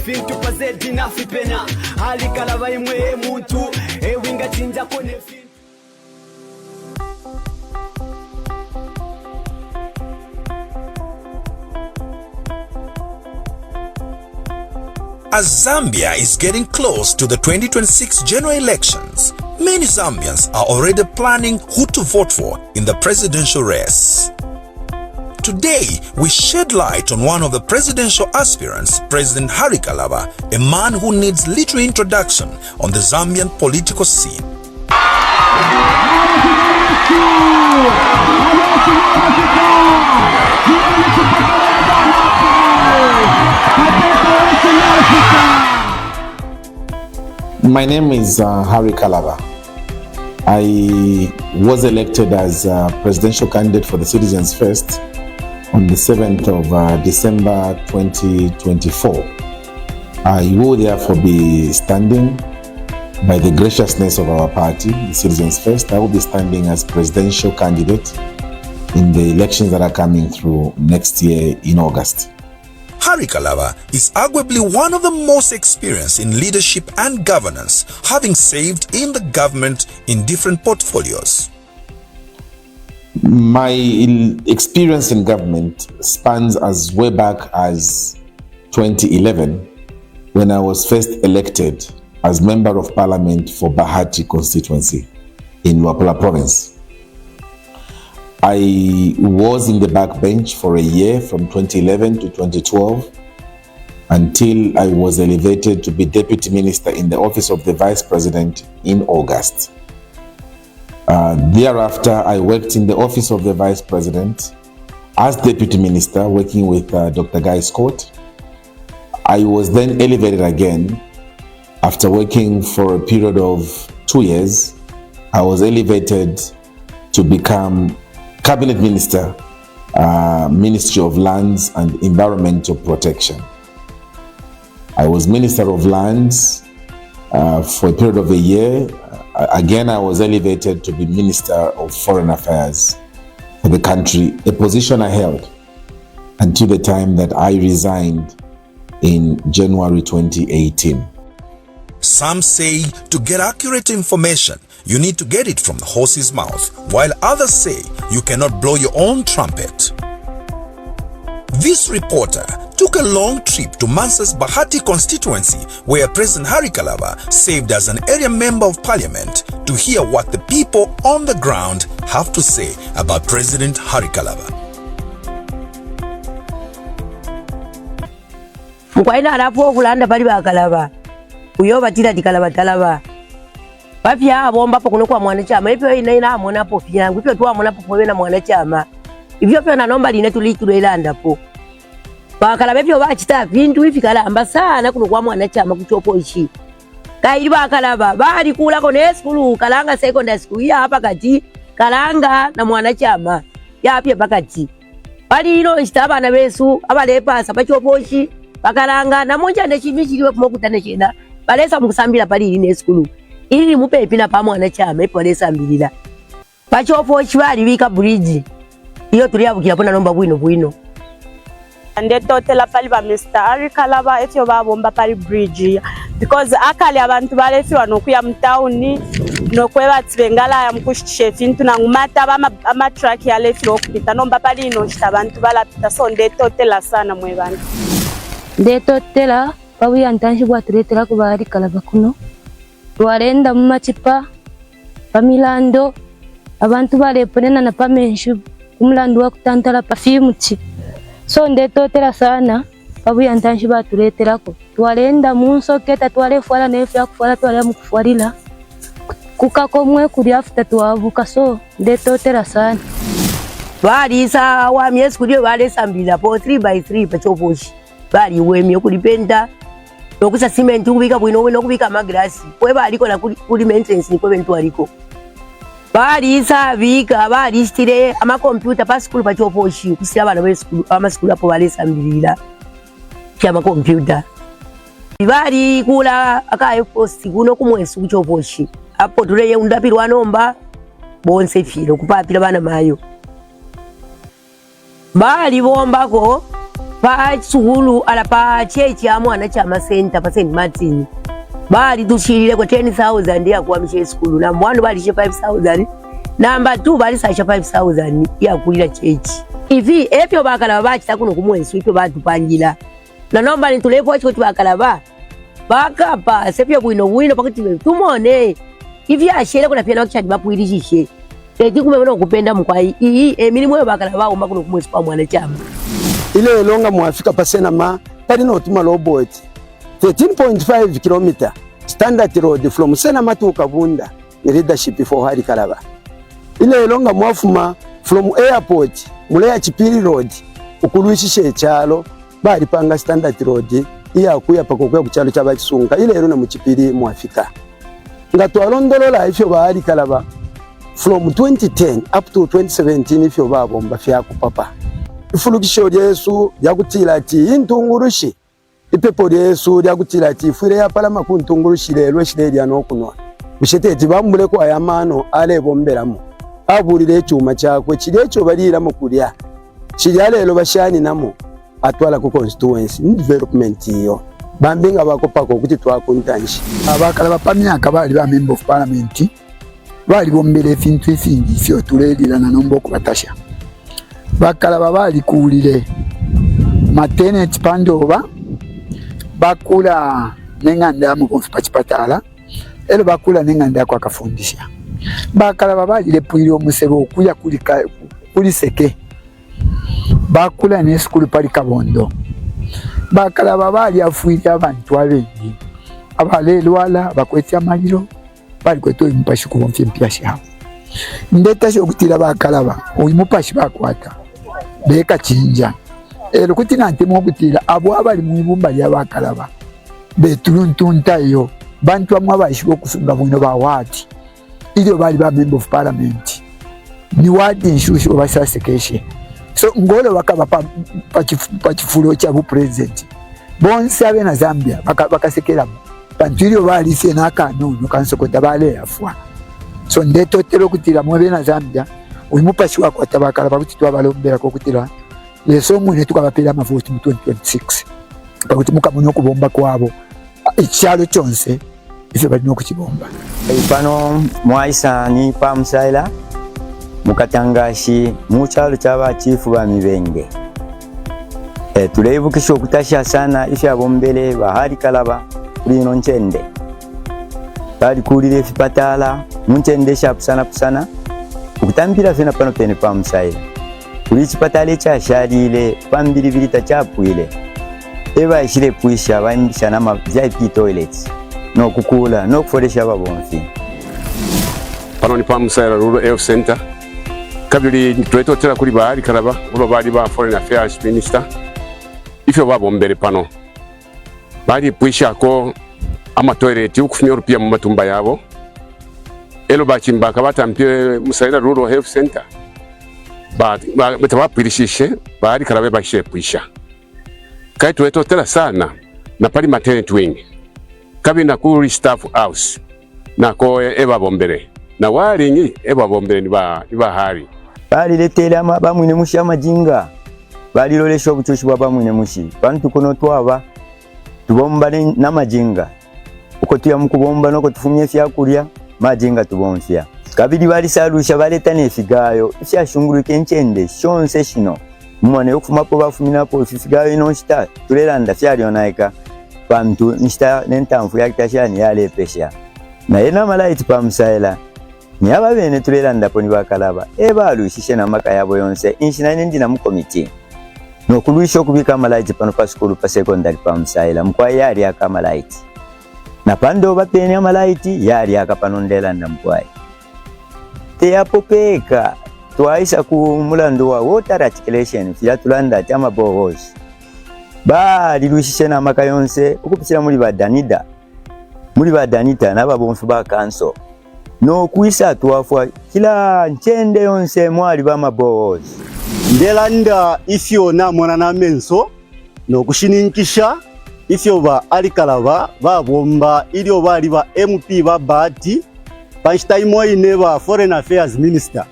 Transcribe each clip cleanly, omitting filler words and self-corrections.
fintu pazedi nafi pena hali Kalaba imwe muntu winga chinja kone fintu. As Zambia is getting close to the 2026 general elections, many Zambians are already planning who to vote for in the presidential race. Today, we shed light on one of the presidential aspirants, President Kalaba, a man who needs little introduction on the Zambian political scene. My name is Kalaba. I was elected as presidential candidate for the Citizens First on the 7th of December 2024. I will therefore be standing by the graciousness of our party, the Citizens First. I will be standing as presidential candidate in the elections that are coming through next year in August. Kalaba is arguably one of the most experienced in leadership and governance, having served in the government in different portfolios. My experience in government spans as way back as 2011, when I was first elected as Member of Parliament for Bahati constituency in Luapula province. I was in the backbench for a year from 2011 to 2012 until I was elevated to be Deputy Minister in the office of the Vice President in August. Thereafter, I worked in the office of the Vice President as Deputy Minister, working with Dr. Guy Scott. I was then elevated again after working for a period of 2 years. I was elevated to become Cabinet Minister, Ministry of Lands and Environmental Protection. I was Minister of Lands for a period of a year. Again, I was elevated to be Minister of Foreign Affairs for the country, a position I held until the time that I resigned in January 2018. Some say to get accurate information, you need to get it from the horse's mouth, while others say you cannot blow your own trumpet. This reporter took a long trip to Mansa's Bahati constituency, where President Kalaba served as an area member of parliament, to hear what the people on the ground have to say about President Kalaba. Mukwaina alapo kulanda bali ba Kalaba. Uyo batira dikalaba talaba. Bapya abomba po kuno kwa mwanachama. Hivyo ina amona po fiyangu. Hivyo tu amona po powe na mwanachama. Hivyo pia nanomba line tulilanda po. Bakalaba hivyo bachita vintu hivi kalamba sana kuno kwa mwanachama kuchopo ishi. Kaili bakalaba bali kula kone school kalanga secondary school ya hapa kati kalanga na mwanachama. Ya pia bakati. Bali ino istaba na besu abalepa sabachopo ishi. Bakalanga na monja ndechimishiriwe kumokutana chena. Balesa mukusambira pali ine school. Ili mupe pina pa mwanachama ipo balesa mbilira. Pachofo chibali wika bridge. Iyo tuliyabukira pona nomba bwino. Ndetotela pali ba Mr. Kalaba etyo babomba pali bridge because akali abantu balefi wanokuya mtauni nokwebati bengala ya mkushitsheti ntu nangumata ama truck ya lefi okupita nomba pali ino shita abantu balapita so ndetotela sana mwe bantu. Ndetotela pawi antanshi bwatuletera ku bali Kalaba kuno twalenda mu machipa pamilando abantu baleponena na pamenshu kumulando wa kutantala pafimuchi so ndetotela sana pawi antanshi batuletera ko twalenda munso keta twalefwala nefu ya kufwala twale mukufwalila kukakomwe kuli after twabuka so ndetotela sana bali sa wa myesi kuli bali sambila po 3x3 pachoposhi bali wemye kulipenda nokusa cement kubika bwino kubika magrasi kwe bali kola kuli maintenance ni kwe bentu aliko bali sa bika bali stile ama computer pa school pachoposhi kusira bana be school ama school apo bali sambilira kya ma computer bali kula akaye post kuno kumwesu kuchoposhi apo tuleye undapirwa nomba bonse filo kupapira bana mayo bali bombako pa sukulu ala pa chechi ya mwana chama center pa St. Martin bali tushirire kwa 10,000 ya kuhamisha sukulu na mwana bali 5,000 namba 2 bali sasha 5,000 ya kulira chechi ivi efyo Bakalaba bachita kuno kumwesu ifyo batupangira na nomba nitulepo chiko Bakalaba bakapa sepyo bwino pakuti tumone ivi ashele kuna pia nakishadi bapwirishishe eti kumebona kupenda mkwai iyi emilimu yo Bakalaba umba kuno kumwesu pa mwana chama ile longa mwafika pasena ma pali no tuma robot 13.5 km standard road from Senama to Kabunda ni leadership for Hari Kalaba. Ile longa mwafuma from airport muleya Chipiri road ukuluishishe chalo bali panga standard road iya kuya pakokwe kuchalo chabakisunga ile rero na muchipiri mwafika ngatwalondolola ifyo Bahari Kalaba from 2010 up to 2017 ifyo babomba fyako papa ifulukisho Yesu yakutila ati intungurushi ipepo Yesu yakutila ati ifure ya pala makuntungurushi lelo shireli anokunwa bishete bambule kwa yamano ale bomberamo abulire cyuma cyakwe kirecho barira mu kurya kirya lelo bashani namo atwala ku constituency ni development iyo bambinga bakopako kuti twakuntanshi Abakalaba pamyaka bali ba member of parliament bali bombere efintu efingi fyo tulelira na nombo kubatasha Bakalaba bali kuulire maternity pandoba bakula nenganda mu konfipachipatala elo bakula nenganda kwa kafundisha Bakalaba bali lepwiri omusebo okuya kuli seke bakula ne skulu pali Kabondo Bakalaba bali afuiri abantu abengi abalelwala bakwetya maliro bali kweto impashi ku bonfye mpyashi hawo ndeta sho kutira Bakalaba oyimupashi bakwata beka chinja ero kuti nantemo kutira abo abali mu ibumba lya Bakalaba betuluntunta yo bantu amwe abashibo kusunga bwino ba wati ilio bali ba member of parliament ni wadi nshushu basasekeshe so ngolo bakaba pachifulo cha bu president bonse abe na Zambia bakasekera bantu ilio bali se na kanunu kansokota bale afwa so ndeto tero kutira mwe na Zambia uyimupashi wako Bakalaba kuti twabalombera ko kutira leso mwene tukabapera amavoti mu 2026 pakuti mukamunyo kubomba kwabo ikyalo kyonse ife bali nokukibomba pano mwaisa ni pamusaila mukatangashi mu kyalo kyaba chifu ba mibenge tulebukisha okutasha sana ife abombele Bahari Kalaba kulino nchende bali kulire ifipatala munchende sharp sana kusana ukutambira fena pano pene pamusaila kuli chipatale cha shalile pambili bilita chapwile eba ishire puisha baimbisha na VIP toilets no kukula no kuforesha babonfi pano ni pamusaila rural health center kabili tuletotera kuli Bahari Kalaba ulo bali ba foreign affairs minister ifyo babombere pano bali puisha ko ama toilet ukufumya rupia mu matumba yabo elo bachimbaka batampye musaila rural health center batabapirishishe Bahari Kalaba bashe puisha kai tuletotera sana na pali maternity wing kabi na kuri staff house na ko eba bombere na waringi eba bombere ni Bahari bali letela bamwine mushi amajinga bali lolesha obuchoshi bwa bamwine mushi bantu kono twaba tubomba na majinga uko tuya mukubomba noko tufumye fyakulya majinga tubomfya kabidi bali salusha baleta nefigayo fyashunguruke nchende shonse shino mwana yokufumapo bafuminapo fifigayo ino nshita tulelanda fyali onaika bantu nshita nentamfu yakitashani yale pesha na yena malaiti pamusaila nyaba bene tulelanda poni Bakalaba balushishe na maka yabo yonse inshina ndina mu committee no kuluisho kubika malaiti pano pa school pa secondary pamusaila mkwa yali akamalaiti na pando bapene amalaiti yali akapanondela ndamkwai teyapopeka twaisa ku mulando wa water articulation fya tulanda chama bohos bali lushishe na maka yonse ukupisira muri badanita nababonfu ba kanso no kuisa twafwa kila nchende yonse mwali ba mabohos ndelanda ifyo na mwana na menso no kushininkisha ifyo Bahari Kalaba babomba ilio bali ba MP ba Bahati Pashtaimo ine ba foreign affairs minister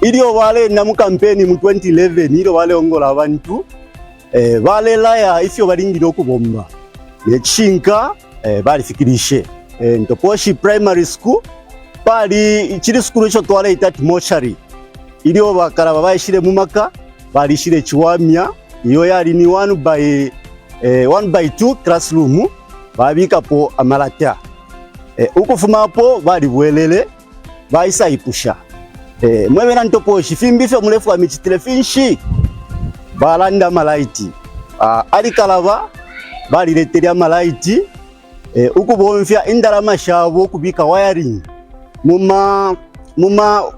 ilio wale na mu campaign mu 2011 ilio wale ongola abantu wale laya ifyo balingire okubomba nechinka balifikirishe ntoposhi primary school bali chiri school icho twale itati mochari ilio bakalaba bayishire mu maka balishire chiwamya iyo yali ni 1 by 2 classroom babika po amalata ukufuma po bali bwelele baisa ipusha mwebera ntoposhi fimbifyo mulefu wa michitelefinshi balanda malaiti ali Kalaba bali leteria malaiti ukubonfya indalama shabo kubika wiring muma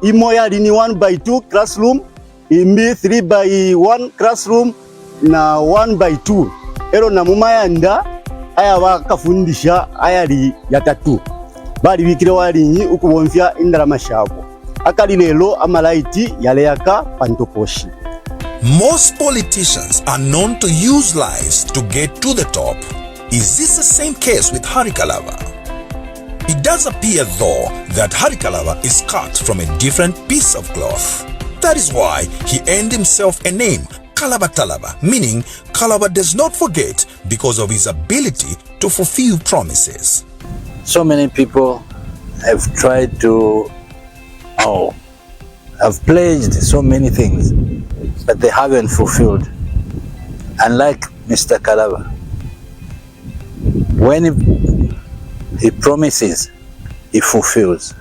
imo yali ni 1 by 2 classroom imbi 3 by 1 classroom na 1 by 2 ero na muma yanda aya bakafundisha ayali yatatu bali bikire walinyi ukubonfya indalama shabo akali lelo amalaiti yale yaka pantoposhi. Most politicians are known to use lies to get to the top. Is this the same case with Hari Kalaba? It does appear though that Hari Kalaba is cut from a different piece of cloth. That is why he earned himself a name, Kalaba Talaba, meaning Kalaba does not forget because of his ability to fulfill promises. So many people have tried to, have pledged so many things, but they haven't fulfilled. Unlike Mr. Kalaba, when he promises, he fulfills.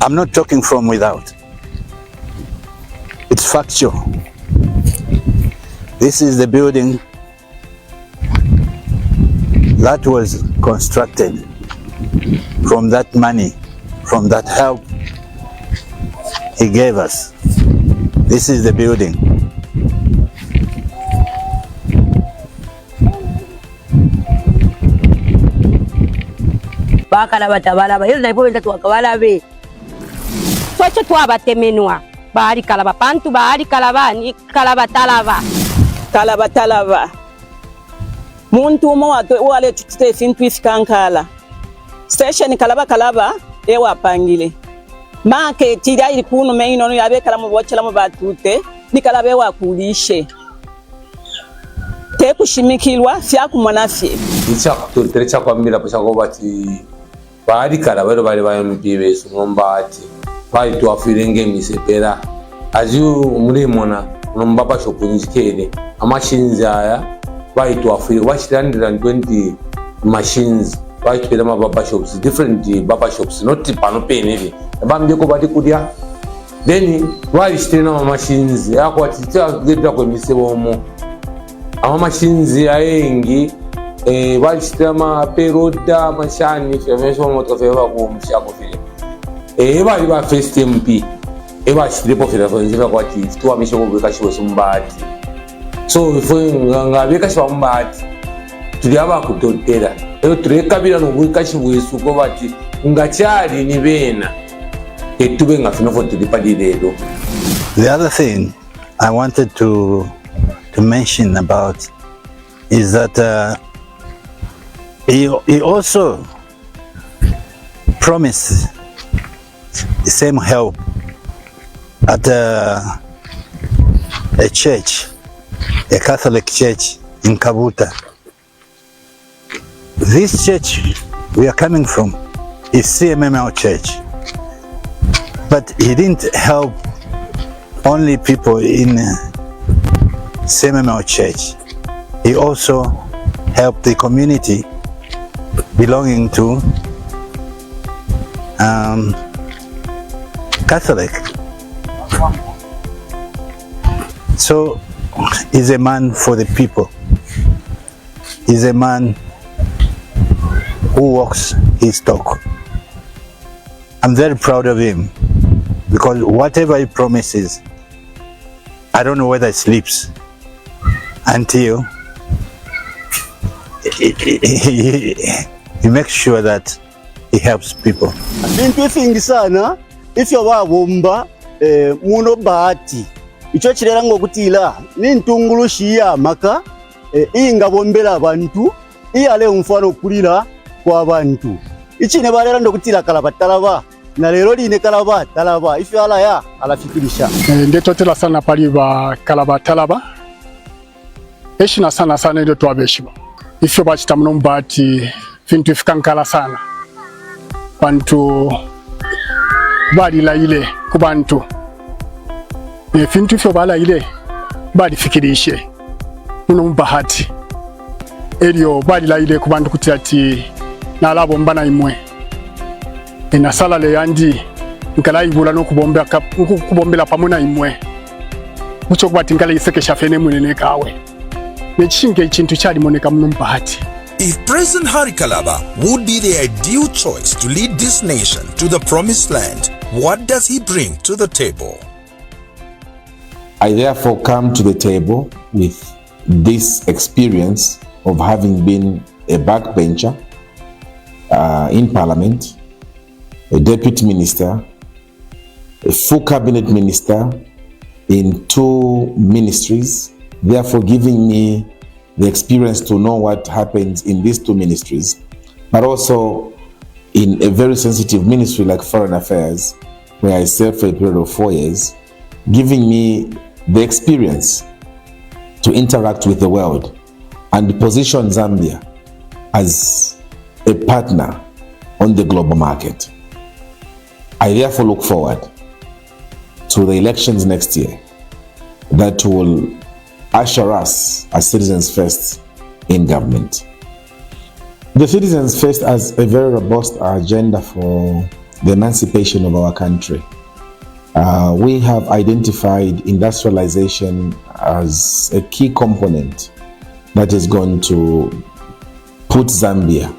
I'm not talking from without. It's factual. This is the building that was constructed from that money, from that help he gave us. This is the building. Bakalaba tabalaba yule naipo wenda tuwakawalabe Soche twabatemenwa Bahati Kalaba pantu Bahati Kalaba ni Kalaba Talaba. Kalaba Talaba muntu umo wale tutite fintu ifikankala station Kalaba ewa pangile make tira ili kuno meino yabe kala mu bochela mu batute ni Kalaba ewa kulishe te kushimikilwa fya kumwanafye icha kuterecha kwa mira pasha ko bati Bahati Kalaba bali bayompibe sumombati bali twafirenge misepera azu muri mona nombaba shopunjikele amashins aya bali twafire 120 machines bali twela mababa shops different baba shops not panopenele bambye ko bati kudya then bali stena machines yakwatita gedda ko misebomo ama machines ayengi bali stema peroda mashani femesho moto feva ko mshako file bali ba first MP eba shiripo fila fonziva kwa chief tuwa misho kubeka shiwe sumbati so before ngabeka shiwa mbati tuliaba kutotera tureka bila nubeka shiwe suko bati ngachari ni bena tube ngafinofo tulipadi lelo. The other thing I wanted to mention about is that he also promised the same help at a church, a Catholic church in Kabuta. This church we are coming from is CMML church, but he didn't help only people in CMML church. He also helped the community belonging to Catholic. So he's a man for the people. He's a man who walks his talk. I'm very proud of him because whatever he promises, I don't know whether he sleeps until he makes sure that he helps people. Bintu fingi sana ifyo babomba muno Bahati icho kirera ngokutila nintungulushi ya maka inga bombera abantu iyale umfano kulira kwa abantu ichine balera ndokutila Kalaba Talaba na lero line Kalaba Talaba ifyo alaya alafikirisha ndetotela sana pali ba Kalaba Talaba eshina sana ndio twabeshiba ifyo bachita muno Bahati fintu ifikankala sana bantu bali laile ku bantu fintu ifyo bala ile bali fikirishe muno Bahati elio bali laile ku bantu kuti ati nalabo mbana imwe enasala le yandi nkala ibula no kubombela pamuna imwe mucho kubati nkala iseke shafene munene kawe nechinge ichintu chali moneka muno Bahati. If President Hari Kalaba would be the ideal choice to lead this nation to the promised land, what does he bring to the table? I therefore come to the table with this experience of having been a backbencher in Parliament, a deputy minister, a full cabinet minister in 2 ministries, therefore giving me the experience to know what happens in these 2 ministries, but also in a very sensitive ministry like Foreign Affairs, where I served for a period of 4 years, giving me the experience to interact with the world and position Zambia as a partner on the global market. I therefore look forward to the elections next year that will usher us as Citizens First in government. The Citizens First has a very robust agenda for the emancipation of our country. We have identified industrialization as a key component that is going to put Zambia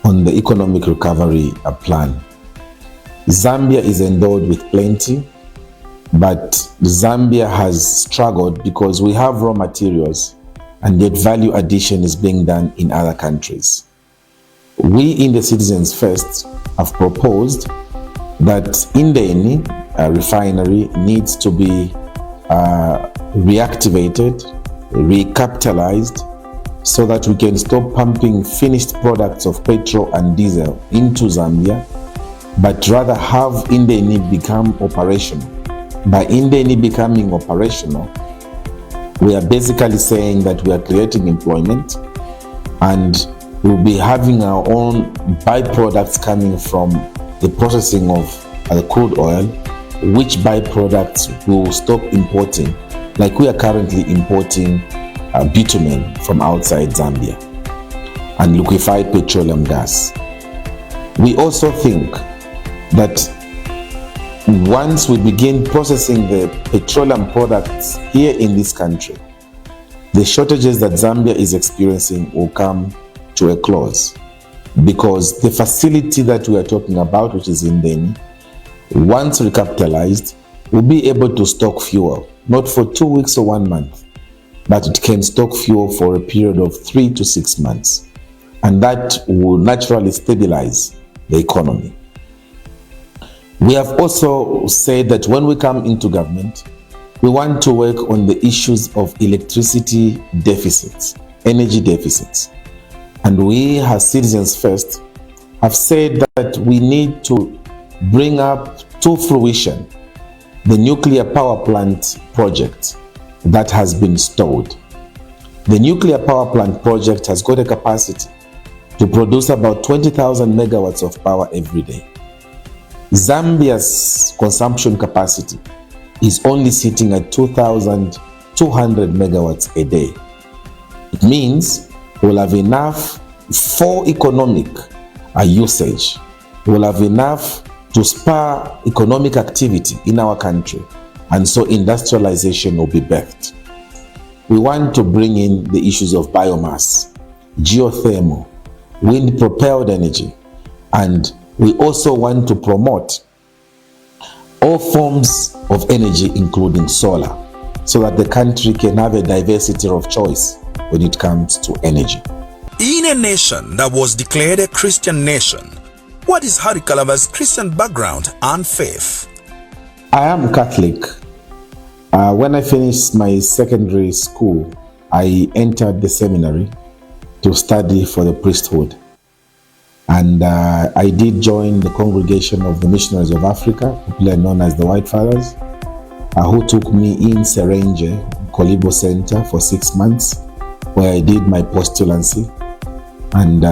on the economic recovery plan. Zambia is endowed with plenty, but Zambia has struggled because we have raw materials and yet value addition is being done in other countries. We in the Citizens First have proposed that Indeni refinery needs to be reactivated, recapitalized, so that we can stop pumping finished products of petrol and diesel into Zambia, but rather have Indeni become operational. By Indeni becoming operational, we are basically saying that we are creating employment and we'll be having our own byproducts coming from the processing of the crude oil, which byproducts will stop importing, like we are currently importing bitumen from outside Zambia and liquefied petroleum gas. We also think that once we begin processing the petroleum products here in this country, the shortages that Zambia is experiencing will come to a close, because the facility that we are talking about, which is in Indeni, once recapitalized, will be able to stock fuel, not for 2 weeks or 1 month, but it can stock fuel for a period of 3 to 6 months. And that will naturally stabilize the economy. We have also said that when we come into government, we want to work on the issues of electricity deficits, energy deficits. And we, as Citizens First, have said that we need to bring up to fruition the nuclear power plant project that has been stalled. The nuclear power plant project has got a capacity to produce about 20,000 megawatts of power every day. Zambia's consumption capacity is only sitting at 2,200 megawatts a day. It means we'll have enough for economic usage. We'll have enough to spur economic activity in our country, and so industrialization will be birthed. We want to bring in the issues of biomass, geothermal, wind-propelled energy, and we also want to promote all forms of energy, including solar, so that the country can have a diversity of choice when it comes to energy. In a nation that was declared a Christian nation, what is Hari Kalaba's Christian background and faith? I am Catholic. When I finished my secondary school, I entered the seminary to study for the priesthood. And I did join the congregation of the Missionaries of Africa, popularly known as the White Fathers, who took me in Serenge, Kolibo Center for 6 months, where I did my postulancy. And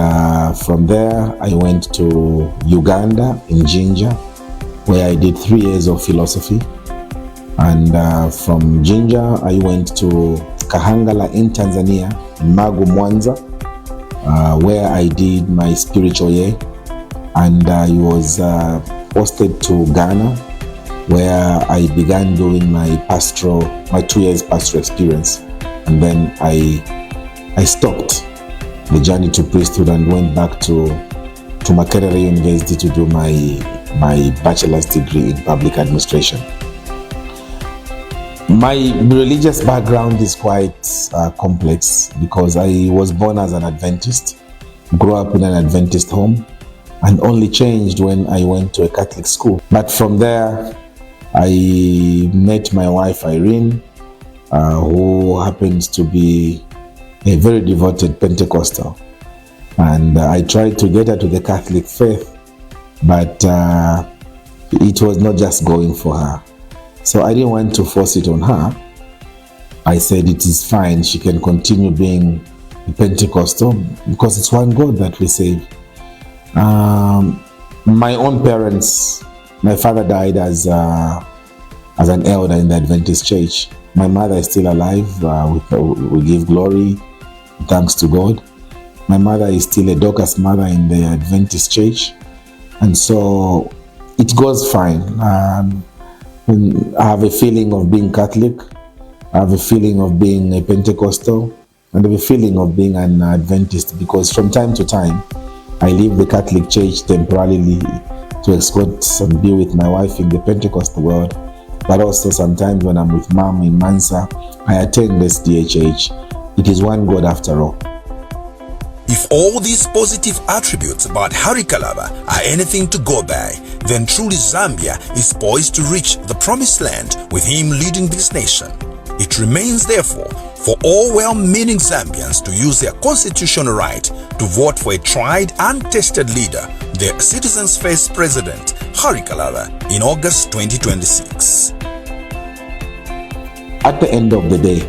from there, I went to Uganda in Jinja, where I did 3 years of philosophy. And from Jinja, I went to Kahangala in Tanzania, in Magu, Mwanza, where I did my spiritual year. And I was posted to Ghana, where I began doing my 2 years pastoral experience. And then I stopped the journey to priesthood and went back to Makerere University to do my bachelor's degree in public administration. My religious background is quite complex because I was born as an Adventist, grew up in an Adventist home, and only changed when I went to a Catholic school. But from there, I met my wife Irene, who happens to be a very devoted Pentecostal. And I tried to get her to the Catholic faith, but it was not just going for her. So I didn't want to force it on her. I said it is fine, she can continue being a Pentecostal because it's one God that we save. My own parents, my father died as an elder in the Adventist church. My mother is still alive. We give glory, thanks to God. My mother is still a Dorcas mother in the Adventist church. And so it goes fine. I have a feeling of being Catholic. I have a feeling of being a Pentecostal. And I have a feeling of being an Adventist because from time to time, I leave the Catholic church temporarily to escort and be with my wife in the Pentecostal world. But also sometimes when I'm with mom in Mansa, I attend SDHH. It is one God after all. If all these positive attributes about Hari Kalaba are anything to go by, then truly Zambia is poised to reach the promised land with him leading this nation. It remains therefore for all well-meaning Zambians to use their constitutional right to vote for a tried and tested leader, the Citizens First President, Hari Kalaba, in August 2026. At the end of the day,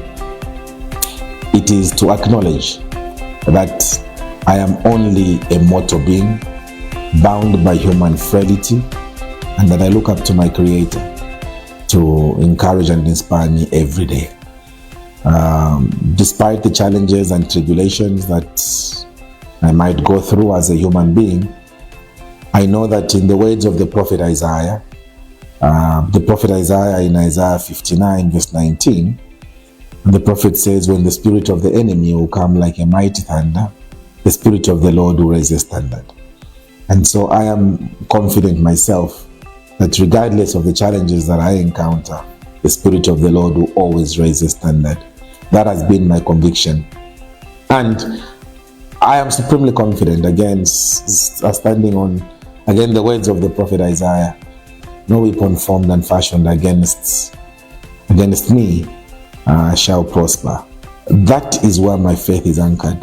it is to acknowledge that I am only a mortal being, bound by human frailty, and that I look up to my Creator to encourage and inspire me every day. Despite the challenges and tribulations that I might go through as a human being, I know that in the words of the prophet Isaiah, in Isaiah 59 verse 19, the prophet says, when the spirit of the enemy will come like a mighty thunder, the Spirit of the Lord will raise a standard. And so I am confident myself that regardless of the challenges that I encounter, the Spirit of the Lord will always raise a standard. That has been my conviction. And I am supremely confident, again, standing on, again, the words of the prophet Isaiah, no weapon formed and fashioned against me shall prosper. That is where my faith is anchored.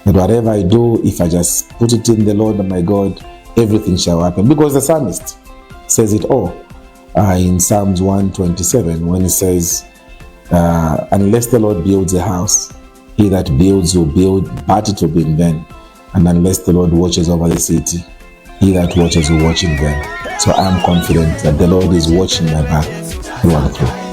That whatever I do, if I just put it in the Lord and my God, everything shall happen. Because the psalmist says it all in Psalms 127 when he says, unless the Lord builds a house, he that builds will build, but it will be in vain. And unless the Lord watches over the city, he that watches will watch in vain. So I am confident that the Lord is watching my back through and through.